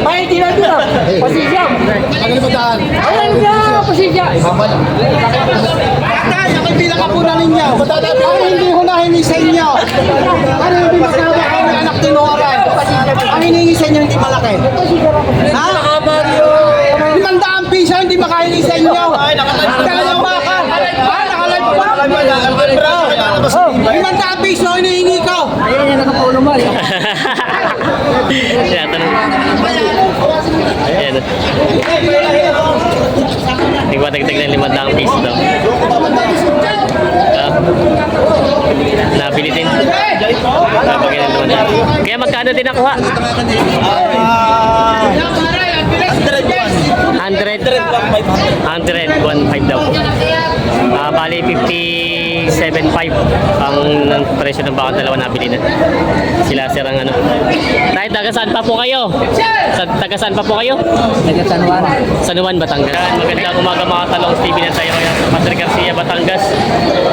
May tira dito. Pasisya. Magaling ba daan? Ayun siya, pasisya. Tatay, ako'y pinakapunan ninyo. Ako hindi hunahin ni sa inyo. Ano hindi magkawa kayo ng anak tinuoran? Ang hinihingi sa inyo hindi malaki. Ha? 500 piso hindi makahingi sa inyo. Dalawang baka. Ha? Nakalive pa? 500 piso hinihingi ko. Ayun yung nakapulo mo. Ayan, tanong. Ayan. Nagpatagtag ng 500 piso daw. Nabili din. Napagin ng 500. Kaya magkano din nakuha? 100, 105 daw. Bali 57.5 ang presyo ng baka dalawa nabili na. Sila sir ang ano. Kahit taga saan pa po kayo? Taga saan pa po kayo? Taga San Juan. San Juan, Batangas. Magandang umaga mga talong TV na tayo ngayon sa Padre Garcia, Batangas.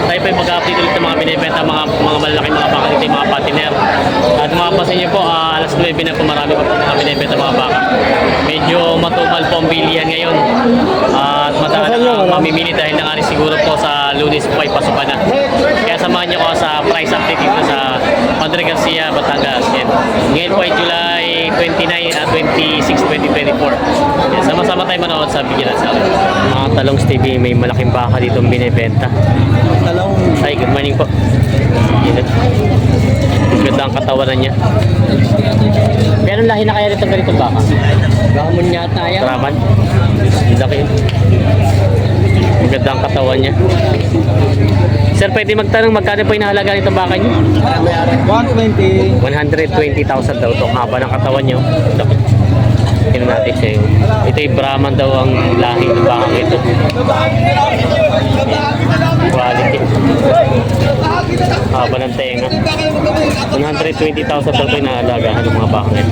Tayo po yung mag-update ulit ng mga binibenta, mga malalaking mga baka dito, yung mga patiner. At mapapansin niyo po, alas 9 na po marami pa po mga binibenta mga baka. Medyo matumal po ang bilihan ngayon. At mamimili dahil na siguro po sa Lunes po ay pasukan na. Kaya samahan niyo ko sa price update dito sa Padre Garcia, Batangas. Yan. Ngayon po ay July 29 at 26, 2024. Yan. Sama-sama tayo manood sa video na sa akin. Mga Talong TV, may malaking baka dito ang binibenta. Ay, good morning po. Yan. Ganda ang katawanan niya. Pero lahi na kaya rito ganitong baka? Gamon yata yan. Karaman. Laki yun. Maganda ang katawan niya. Sir, pwede magtanong magkano po inahalaga nitong baka niyo? 120. 120,000 daw ito. Haba ng katawan niyo. Tingnan natin siya yun. Ito yung Brahman daw ang lahi ng baka ito. Quality. Haba ng tenga. 120,000 daw ito inahalaga ng mga baka ito.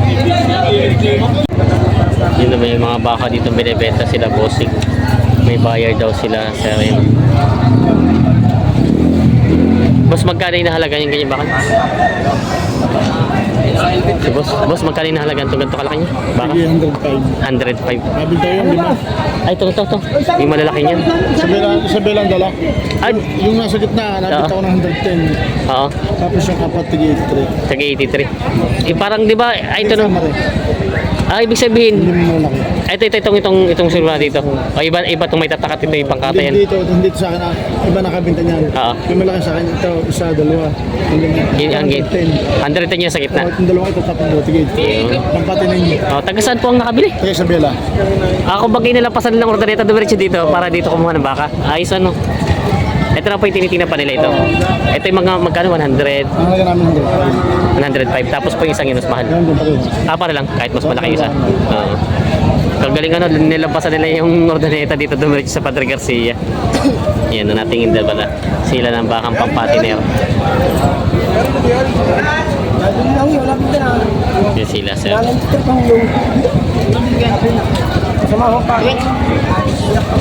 Yun naman yung mga baka dito binibenta sila bossing. May bayar daw sila sa rin. Boss, magkano yung nahalaga yung ganyan baka? Si boss, magkano yung nahalaga itong ganito kalaki niya? Baka? 105. 105. Nabinta yung lima. Ay, ito. Yung malalaki niyan. Isabelang dala. Ay, Yung nasa gitna, nabinta ko ng 110. oo. Tapos yung kapat, tig 83. Tag 83. Parang di ba, ay ito no. Sama rin. Ibig sabihin, Hindi mo malaki. itong silver dito. O iba itong may tatakat ito yung pangkata yan. Hindi sa akin, iba nakabinta niyan. Oo. Yung malaki sa akin, ito, isa, dalawa. Ang gate. 110 niya sa gitna. Yung dalawa ito, tapos mo, tig 83. Pampati na inyo. Taga saan po ang nakabili? Kaya Isabela. Ako bagay nalapasan nilang ordineta dumiretso dito para dito kumuha ng baka. Ayos ano. Ito na po yung tinitingnan pa nila ito. Ito yung mga magkano 100, Ang halaga namin 105. Tapos po yung isang yun mas mahal. Yan, pareho. Para lang kahit mas malaki yung isa. Kagaling ano, nilampasan nila yung ordineta dito dumiretso sa Padre Garcia. Yan, natingin daw pala. Sila ng bakang pampatiner. Yan sila sir.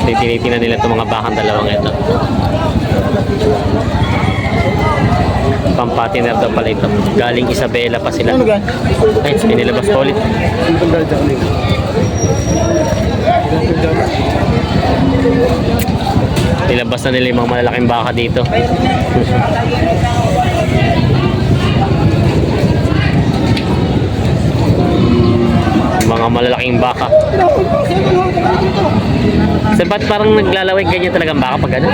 Tinitingnan nila itong mga bakang dalawang ito. Pampatiner daw pala ito. Galing Isabela pa sila. Ano ga? Ay, pinilabas ko ulit. Nilabas na nila yung mga malalaking baka dito. Mga malalaking baka. So, ba't parang naglalaway ganyan talagang baka pag ano?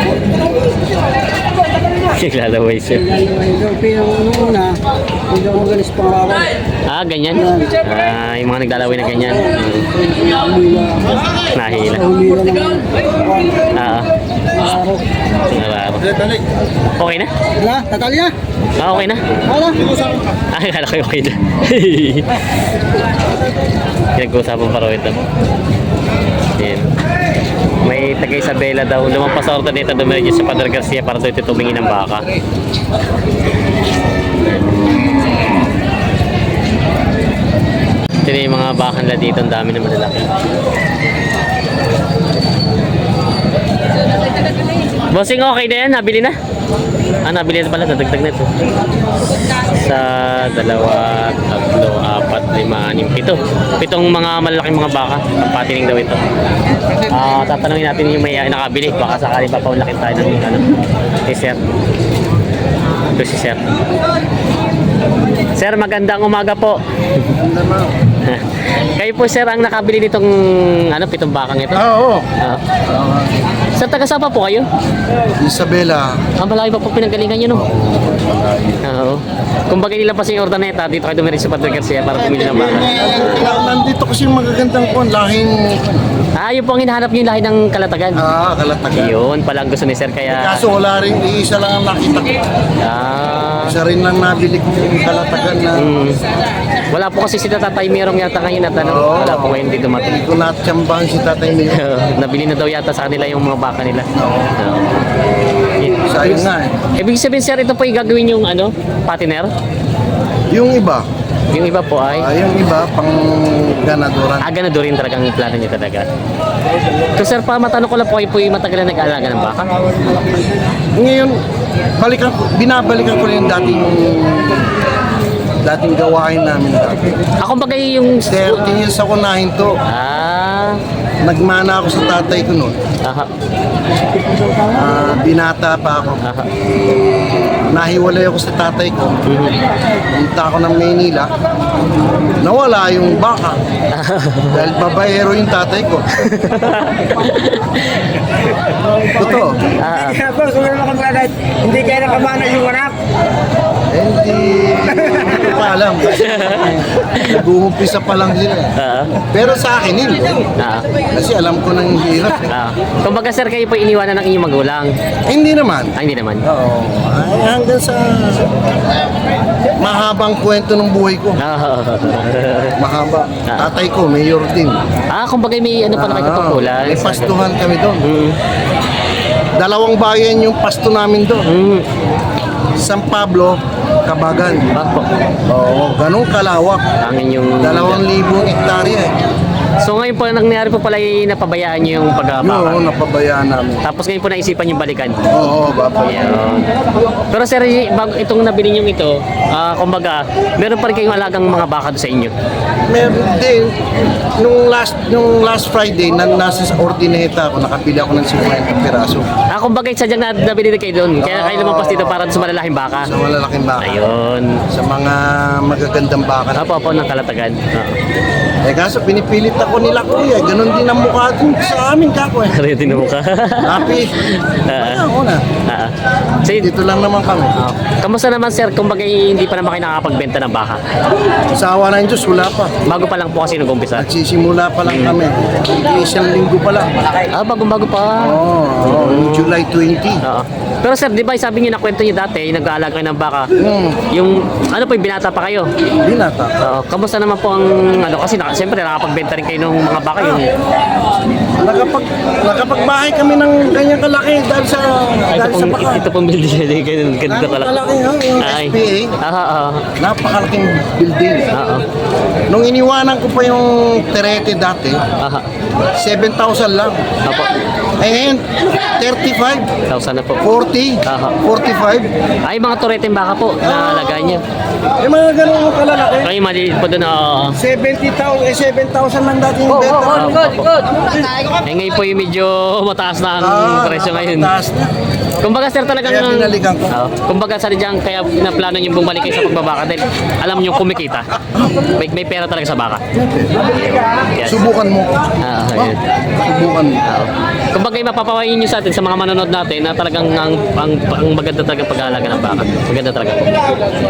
Naglalaway siya. Pinuna, hindi ako magalis pang ako. Ganyan? Yung mga naglalaway na ganyan. Nahila. Nararo. Okay na? Wala, tatal niya. Okay na? Wala. Akala ko okay na. Pinag-uusapan pa raw ito. Yan. May taga Isabela daw. Lumampas sa orta dito dumiretso sa Padre Garcia para sa ito tumingin ng baka. Ito na yung mga baka nila dito. Ang dami na malalaki. Bossing, okay na yan? Nabili na? Nabili na pala, dadagdag na ito. Sa 2, 3, 4, 5, 6, 7. Pitong mga malalaking mga baka. Ang patining daw ito. Tatanungin natin yung may nakabili. Baka sakali pa paulakin tayo ng sir. Ito si sir. Sir, magandang umaga po. Kayo po sir ang nakabili nitong pitong bakang ito? Oo. Sir, taga saan pa po kayo? Isabela. Malaki pa po pinanggalingan nyo, no? Oo. Kung bagay nila pa sa ordaneta, dito kayo dumirin sa Patrick Garcia para pumili ng baka. Nandito kasi yung magagandang lahing... Yun po ang hinahanap nyo yung lahi ng kalatagan. Kalatagan. Yun, palang gusto ni sir, kaya... Kaso wala rin, isa lang ang nakita ko. Isa rin lang nabili ko yung kalatagan na... Wala po kasi si Tatay Merong yata ngayon at wala po ngayon dito dumating. Hindi ko natsambahan si Tatay Mio. Nabili na daw yata sa kanila yung mga baka nila. Sayang nga Ibig sabihin sir, ito po yung gagawin yung patiner? Yung iba. Yung iba po ay? Yung iba, pang ganadoran. Ganado rin talagang plano niya talaga. So sir, matanong ko lang po kayo po yung matagal na nag-aalaga ng baka? Ngayon, binabalikan ko rin yung dating gawain namin dati. Ako bagay yung... 30 years ako nahinto. Nagmana ako sa tatay ko noon. Binata pa ako. Nahiwalay ako sa tatay ko. Punta ako ng Maynila. Nawala yung baka. Dahil babayero yung tatay ko. Totoo. Hindi kayo nakamana yung anak. Hindi ko pa alam. Nag-uumpisa pa lang sila. Pero sa akin, hindi. Kasi alam ko nang hirap. Kumbaga sir, kayo po iniwanan ng inyong magulang? Hindi naman. Hindi naman? Oo. Hanggang sa mahabang kwento ng buhay ko. Mahaba. Tatay ko, mayor din. Kumbaga may pa na kayo tungkulan? May pastuhan kami doon. 2 bayan yung pasto namin doon. San Pablo, Kabagan. Oo, ganun kalawak. Ang inyong... 2,000 hektarya eh. So ngayon po, nangyari po pala napabayaan nyo yung pagbaka? Oo, napabayaan namin. Tapos ngayon po naisipan yung balikan? Oo, babayaan. Pero sir, itong nabili nyo ito, kumbaga, meron pa rin kayong alagang mga baka doon sa inyo? Meron din. Nung last Friday, nasa sa Ordineta ako, nakabili ako ng 50 piraso. Kumbaga, sadyang nabili na kayo doon. Kaya kayo lumampas dito para sa malalaking baka? Sa malalaking baka. Ayun. Sa mga magagandang baka. Opo, ng kalatagan. Kaso pinipilit ako nila kuya, ganun din ang mukha dun sa amin kako eh. Kaya din mo ka. Happy. Ako na. Dito lang naman kami. Kamusta naman sir, kumbaga hindi pa naman kayo nakakapagbenta ng baka? Sa awa ng Diyos, wala pa. Bago pa lang po kasi nag-umpisa? Nagsisimula pa lang kami. Isang linggo pa lang. Bago pa. July 20. Pero sir, di ba sabi niyo na kwento niyo dati, nag-aalaga kayo ng baka, yung yung binata pa kayo? Binata. Kamusta naman po ang kasi siyempre nakapagbenta rin kayo ng mga baka yung... Nakapagbahay kami ng ganyang kalaki dahil sa baka. Ito pong building ganito kalaki. Yung SPA. Napakalaking building. Nung iniwanan ko pa yung Terete dati, 7,000 lang. Ngayon, 35. 1,000 na po. 40. 45. Ay, mga tureteng baka po na lagay niya. Mga ganun kalalaki. Kayo maliit po doon. 7,000 lang dati yung benta. Ngayon po yung medyo mataas na ang presyo ngayon. Mataas na. Kumbaga sir talagang... Kaya binalikan ko. Kumbaga sa diyan kaya pinaplano niyo bumalik kayo sa pagbabaka dahil alam niyo kumikita. May pera talaga sa baka. Yes. Subukan mo. Ayun. Subukan mo. Kumbaga mapapawain niyo sa atin sa mga manonood natin na talagang ang maganda talaga pag-aalaga ng baka. Maganda talaga.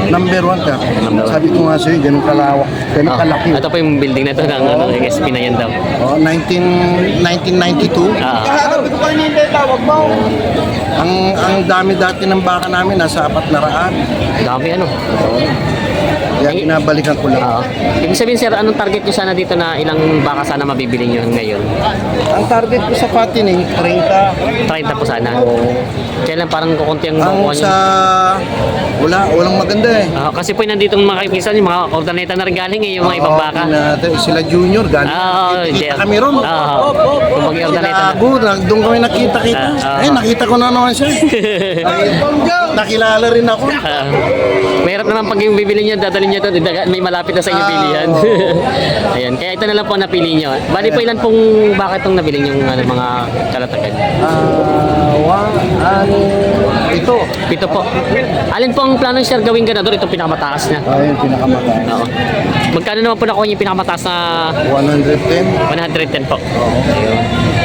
Number 1 ka. Sabi ko nga sa'yo, ganun kalawak. Ganun kalaki. Ito po yung building na ito ng SP na yan daw. 1992. Sabi ko pa hindi tawag mo. Ang dami dati ng baka namin, nasa 400. Dami ano. Kaya binabalikan ko lang. Oo. Ibig sabihin sir, anong target nyo sana dito na ilang baka sana mabibili nyo ngayon? Ang target ko sa patining, 30. 30 po sana. Kaya lang parang kukunti ang Ang makuha nyo. sa... walang maganda eh. Kasi po nandito mga kaibigan, yung mga ordinata na rin galing yung mga ibang baka. Sila junior, galing. Kita kami ron. Kung mag-ordinata na. Gago, doon kami nakita-kita. Nakita ko na naman siya. Nakilala rin ako. Mahirap naman pag yung bibili nyo, dadalhin nyo ito, may malapit na sa inyo bilihan. Ayan, kaya ito na lang po ang napili nyo. Bali po ilan pong bakit itong nabili nyo mga kalatagan? Ito. Pito po. Alin po ang plano sir gawing ganador? Itong pinakamataas na. Ayun, pinakamataas. Oo. Magkano naman po nakuha niyo yung pinakamataas na 110. 110 po? Ayun.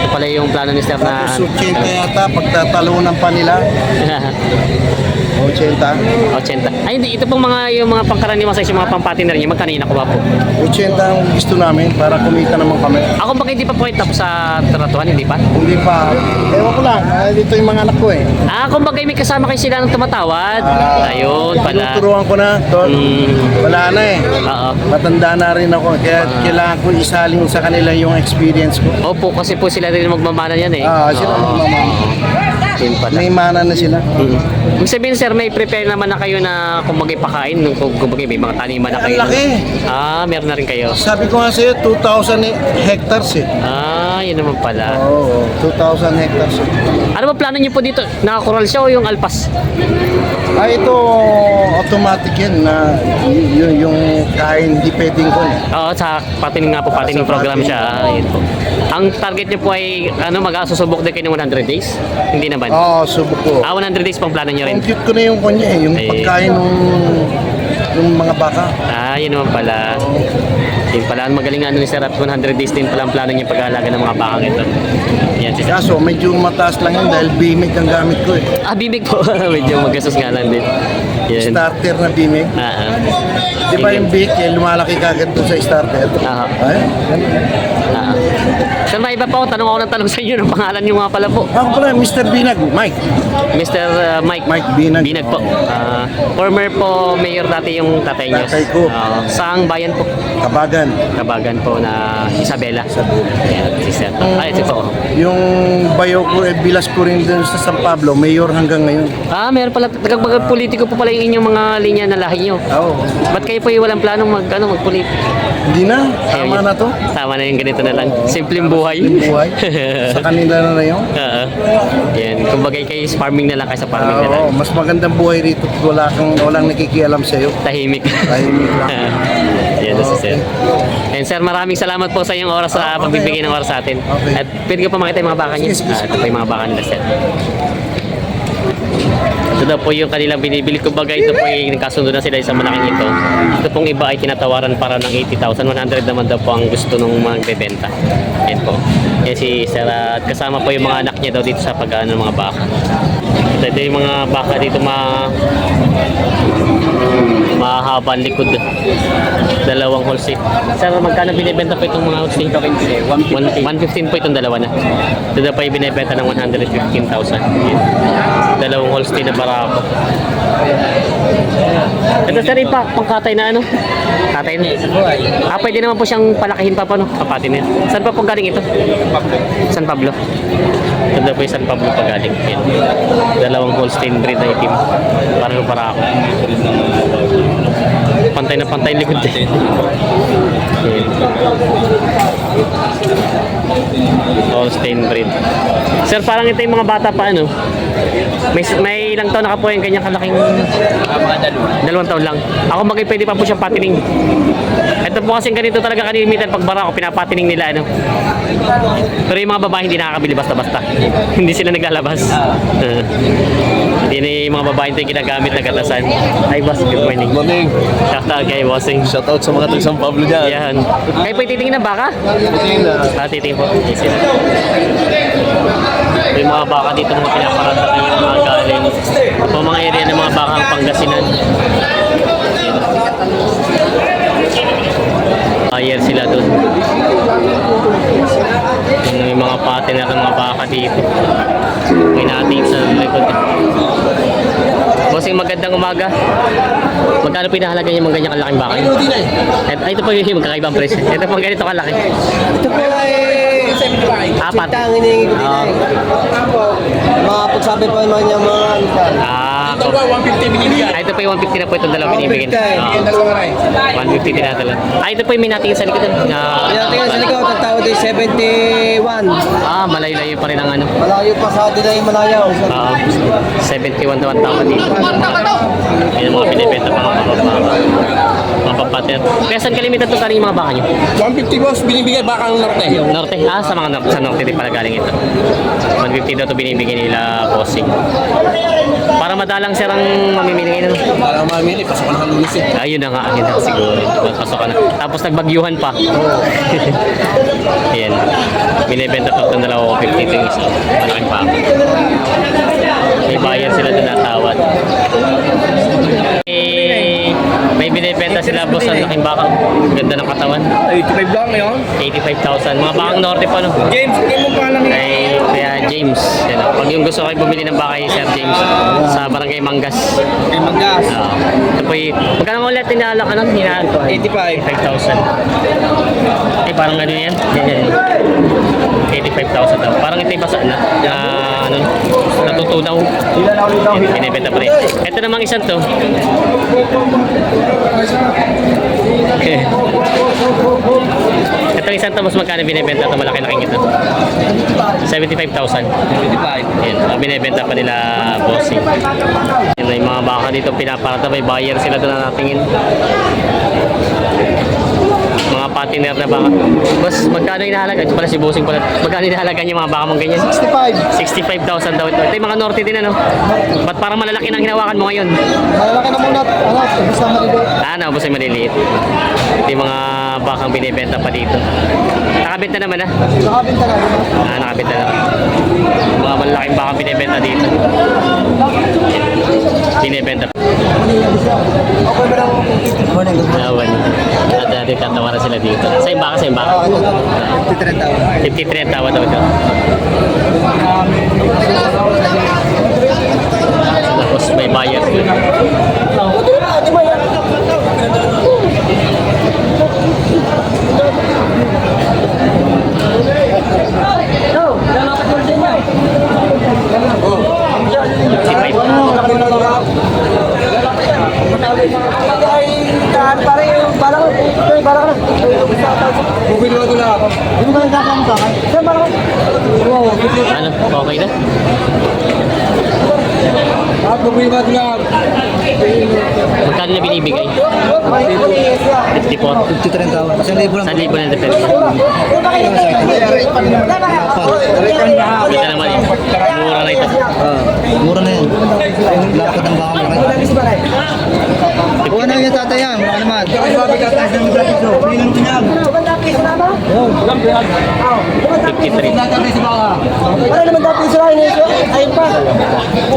Ito pala yung plano ni sir na... Tapos 80 yata, pagtatalunan pa nila. 80. 80. Ay, hindi. Ito pong yung mga pangkaraniwang size, yung mga pampatiner niyo, magkano yung nakuha po? 80 ang gusto namin para kumita naman kami. Ako bakit hindi pa po tapos sa tratuhan, hindi pa? Hindi pa. Ewan ko lang. Dito yung mga anak ko eh. Kung bagay may kasama kayo sila ng tumatawad. Ayun pala. Tinuturuan ko na. Wala na eh. Oo. Matanda na rin ako. Kaya kailangan ko isaling sa kanila yung experience ko. Opo, kasi po sila rin magmamana yan eh. Sila magmamahal. Yun pala. May mana na sila. Ibig sabihin sir, may prepare naman na kayo na kung pakain, kung bagay may mga taniman na Ang kayo. laki. Meron na rin kayo. Sabi ko nga sa'yo, 2,000 hectares eh. Yun naman pala. Oo, 2,000 hectares eh. Ano ba plano niyo po dito? Nakakural siya o yung alpas? Ito automatic yan na yung kain hindi pwedeng ko. Oo, sa patining nga po, patining Sa program patining. siya. Yun po. Ang target niyo po ay mag-asusubok din kayo ng 100 days? Hindi naman. Oo, subok ko. 100 days pang plano niyo rin. Compute ko na yung kanya eh, yung Ay. pagkain ng mga baka. Yun naman pala. Yun pala, ang magaling ni Sir at 100 days din pala ang plano niya pag-aalaga ng mga bakang ito. Yan si Sir. Kaso medyo mataas lang yun dahil bimig ang gamit ko eh. Bibig po. Medyo magasos nga lang din. Yan. Starter na bimig. Di ba yung big, lumalaki kagad doon sa starter? Ay, Sir, may iba pa ako. Tanong ako ng tanong sa inyo. Ang pangalan niyo nga pala po? Ako pala, Mr. Binag, Mike. Mr. Mike. Mike Binag. Binag po. Former po mayor dati yung tatay niyo. Tatay ko. Saang bayan po? Kabagan. Kabagan po na Isabela. Ayan, si Sir. Ito po. Yung bayo ko, bilas ko rin dun sa San Pablo, mayor hanggang ngayon. Meron pala. Politiko po pala yung inyong mga linya na lahi niyo. Oo. Ba't kayo po yung walang planong magpulit? Hindi na, tama na to. Tama na yung ganito na lang. Simpleng buhay. Buhay. Sa kanila na yun. Yan. Kumbaga kayo farming na lang kayo sa farming na lang. Oo, mas magandang buhay rito at walang nakikialam sa'yo. Tahimik. Tahimik lang. Yan na si Sir. And Sir, maraming salamat po sa iyong oras sa pagbibigay ng oras sa atin. Okay. At pwede ko pa makita yung mga baka niya. Sige. Ito pa yung mga baka nila, Sir. Ito daw po yung kanilang binibili. Kumbaga ito po yung nagkasundo na sila sa malaking ito. Ito pong iba ay tinatawaran para ng 80,000. 100 naman daw po ang gusto nung magbebenta. Yan po. Yan si Sir. At kasama po yung mga anak niya daw dito sa pag-ano ng mga baka. Ito yung mga baka dito mahabang likod. Dalawang wholesale. Sir, magkano binibenta po itong mga wholesale? 115 po itong dalawa na. Ito daw pa yung binibenta ng 115,000. Dalawang wholesale na barako. Ito sir, pangkatay na ano? Katay na. Pwede naman po siyang palakihin pa po, no? Kapatin niya. Saan pa po galing ito? San Pablo. Ito daw po yung San Pablo pa galing. Yan. Dalawang Holstein breed na itim. Parang barako. Pantay na pantay likod din. Holstein breed. Sir, parang ito yung mga bata pa ano? May ilang taon na ka po yung kanyang kalaking... Dalawang taon lang. Ako pwede pa po siyang patining. Ito po kasing ganito talaga kanilimitan pag bara ako pinapatining nila ano. Pero yung mga babae hindi nakakabili basta-basta. Hindi sila naglalabas. Hindi na yung mga babae ito yung ginagamit na katasan. Hi boss, good morning. Good morning. Shout out kay Bossing. Shout out sa mga taga San Pablo dyan. Yan. Kayo po titingin ng baka? Titingin po. Yes, sir. May mga baka dito mga pinaparata yung mga galing. O mga area ng mga bakang Pangasinan. Buyer sila doon. Yung mga partner ng mga baka dito. May natin sa likod. Bossing, magandang umaga. Magkano pinahalaga niyo mga ganyan kalaking baka? Ito po yung magkakaibang presyo. Ito po ganito kalaki. Ito po ay 75. Apat. Sita ang hinihingi ko din Oo. ay. Mga pagsabi po naman niya mga Ito po 150 binibigyan. Ito po yung 150 na po itong dalawa binibigyan. 150 tinatala. Ito po yung minatingin sa likod. Kaya tingnan sa likod, ang tawad ay 71. Malayo-layo pa rin ang ano. Malayo pa sa atin ay malayaw. 71 daw ang tawad dito. Yan ang mga pinipenta pa mga papater. Kaya saan kalimitan itong kaling mga baka nyo? 150 boss, binibigay baka ng norte. Norte? Sa mga norte. Sa norte din pala galing ito. 150 daw ito binibigyan nila bossing. Para madalang sir ang mamimili ngayon. Para mamili, pasok ka ng lunes eh. Ayun na nga, yun na siguro. Pasok ka na. Tapos nagbagyuhan pa. Ayan. Binibenta pa itong dalawa 50 ito yung isa. Malaking pa. May buyer sila doon natawad. May binibenta sila boss ang laking bakang. Ganda ng katawan. 85 lang yun. 85,000. Mga bakang norte pa no. James, hindi mo pa lang Kaya James. Yan, pag yung gusto kayo bumili ng baka kay Sir James sa Barangay Mangas. kay Magas. Ito po yung... Magkano mo ulit tinalak ka nun? 85. 85,000. Parang ano yan? 85,000 daw. Parang ito yung basa na. Ano, natutunaw. Binibenta pa rin. Ito namang isang to. Itong isang to, mas magkano binibenta ito? Malaki-laking ito. 75,000. 85. Yan, binibenta pa nila bossing. Yan na yung mga baka dito pinaparata. May buyer sila doon na natingin. Mga partner na baka. Boss, magkano inahalaga? Ito pala si bossing pala. Magkano inahalaga niyo mga baka mong ganyan? 65,000 daw ito. Ito yung mga norte din ano? Ba't parang malalaki nang hinawakan mo ngayon? Malalaki na muna. Basta maliliit. Boss ay maliliit. Ito yung mga bakang binibenta pa dito. Nakabenta naman Nakabinta na. Nakabenta na. Mga malalaking bakang binibenta dito. Binibenta pa. Okay ba lang? Morning, good morning. Awan. At natin tatawaran sila dito. Same baka. 53 tao. 53 ang tawa daw ito. Tapos may buyer dito. Bumili mo ito lang. Ano? Okay na? Bumili mo ito lang. Magkano na binibigay? 54. 53 tao. Kasi libo lang. 1,000 na depende. Kita naman eh. Mura na ito. Mura na yan. Lakad ng baka mo. Kuha na yung tatay yan. Mura naman. 53. Para naman dati sila ayun pa.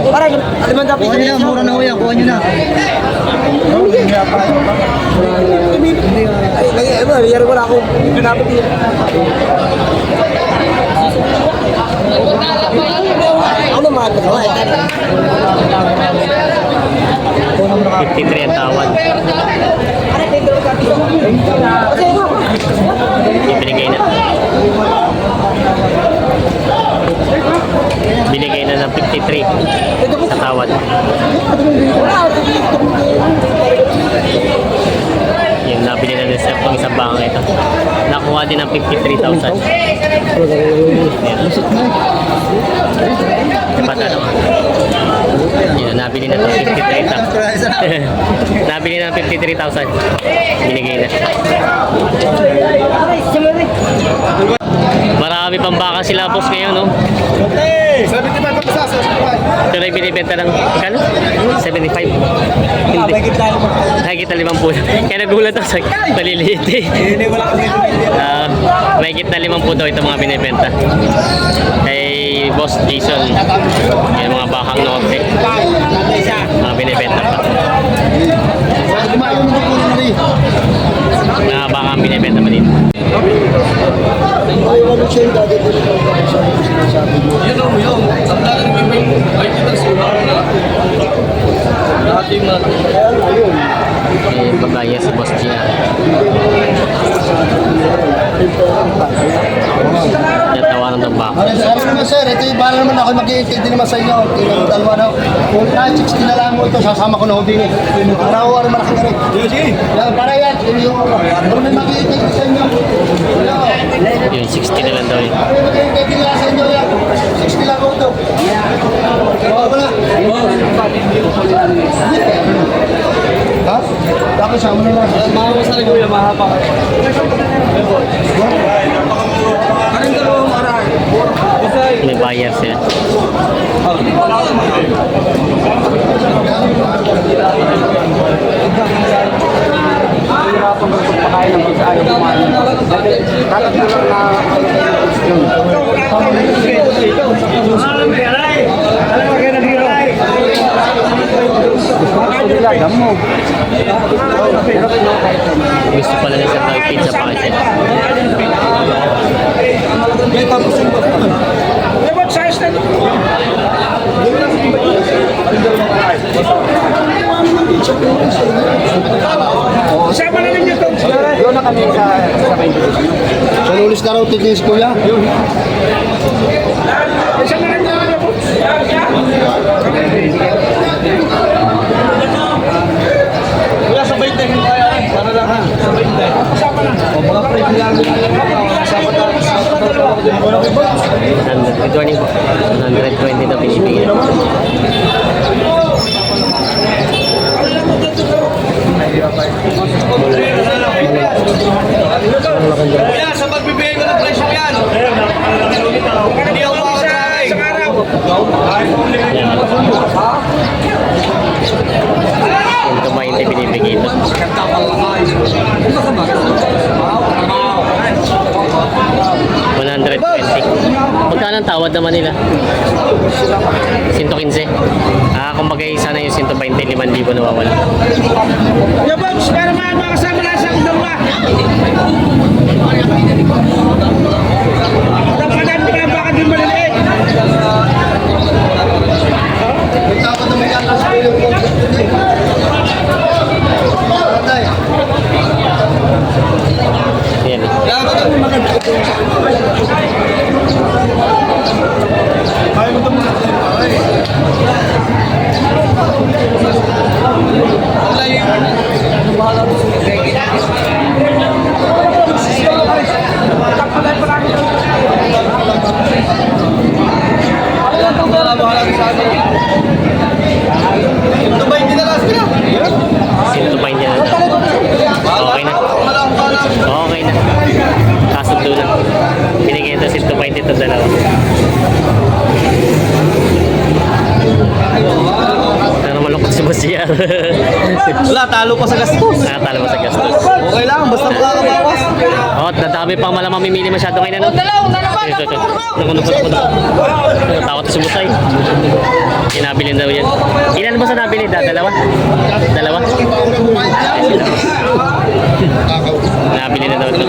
Para naman dati kuha nyo na. Mura na ho yan. Kuha nyo na. Ay, wala ako. Ano naman? 53 ang tawad. Ibinigay na. Binigay na ng 53 sa tawad. Yung nabili na ni Sir itong isang baka ito. Nakuha din ng 53,000. Dapat ano? Yun, nabili na ng 53,000. Nabili na ng 53,000. Binigay na. Marami pang baka sila boss ngayon, no? Ito na yung binibenta ng, kano? 75. Hindi. Nakikita 50. Kaya nagulat ako sa maliliit eh. Mahigit na 50 daw ito mga binibenta. Kay Boss Jason. Yung mga bakang norte. Mga binibenta pa. na baka ang binibenta mo dito. Ay, ano siya yung dati ko sinasabi mo. Yun o, yun. Ang dati may ay kita sila. Dati na. Eh, babaya si Boss Gia. Natawanan ng baka. Ano naman sir, ito yung bahala naman ako mag-i-intend din naman sa inyo. Tingnan dalawa na. Kung 60 na lang mo ito, sasama ko na ho din eh. Para ho, ano malaki ka rin. Yan, para yan. Kung may mag-i-intend din sa inyo. Yun, 60 na lang daw yun. Mag-i-intend din lang sa inyo yan. 60 lang ho ito. Oo, wala. Ha? Tapos sama na lang. Mahaba sa rin kuya, mahaba. Karin dalawang aray. Isay. May buyer sila. Gusto pala na sa tawag pizza pa kasi. Sa lulis na raw titis kuya. Kuya, sa 20 hindi kaya. Para lang ha. Sa 20. Kasama na. O mga friend lang. Kasama na. Good morning po. 120 na binibigyan. Kuya, sa pagbibigay ko ng presyo yan. Hindi ako makakatay. Sa araw. Yung tumayin na binibigay ito. 120. Magkano ang tawad naman nila? 115. Kumbaga isa na yung 120, 5,000 nawawala. Yo, Box, para makasama na sa dalawa. Tapanan mo na baka di maliliit. Dapat na may kakas ko yung Yan eh. Sintupain niya na. Okay na. Okay na. Kasundo na. Binigyan ito sintupain dito dalawa. Pero malungkot si Boss Gia. Wala, talo pa sa gastos. Nakatalo mo sa gastos. Okay lang, basta makakabawas. Oh, dadami pang malang mamimili masyado ngayon ano? Ito. Takot si Busay. Inabili daw yan. Ilan ba sa nabili? Dalawa? Dalawa? Nabili na daw ito.